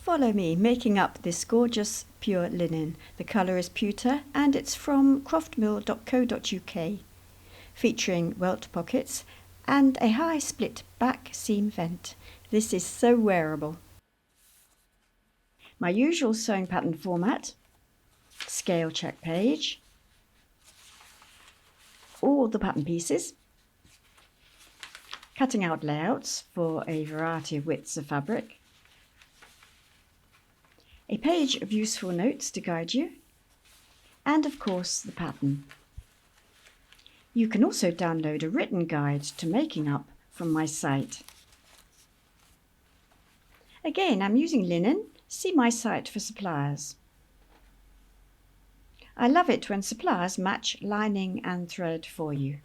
Follow me making up this gorgeous pure linen. The colour is pewter and it's from croftmill.co.uk, featuring welt pockets and a high split back seam vent. This is so wearable. My usual sewing pattern format, scale check page, all the pattern pieces, cutting out layouts for a variety of widths of fabric, a page of useful notes to guide you, and of course the pattern. You can also download a written guide to making up from my site. Again, I'm using linen. See my site for suppliers. I love it when suppliers match lining and thread for you.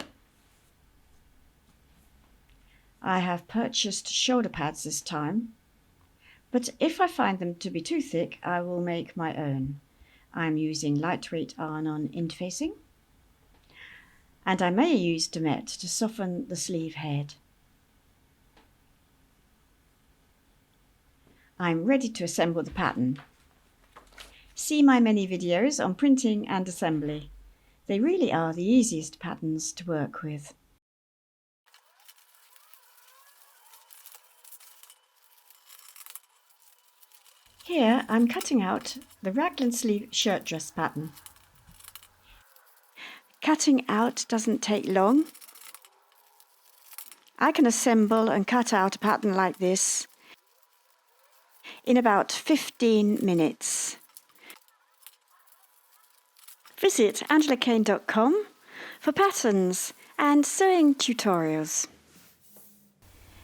I have purchased shoulder pads this time, but if I find them to be too thick, I will make my own. I'm using lightweight Arnon interfacing, and I may use Damet to soften the sleeve head. I'm ready to assemble the pattern. See my many videos on printing and assembly. They really are the easiest patterns to work with. Here I'm cutting out the raglan sleeve shirt dress pattern. Cutting out doesn't take long. I can assemble and cut out a pattern like this in about 15 minutes. Visit angelakane.com for patterns and sewing tutorials.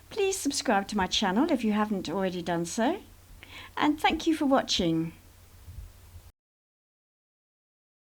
Please subscribe to my channel if you haven't already done so, and thank you for watching.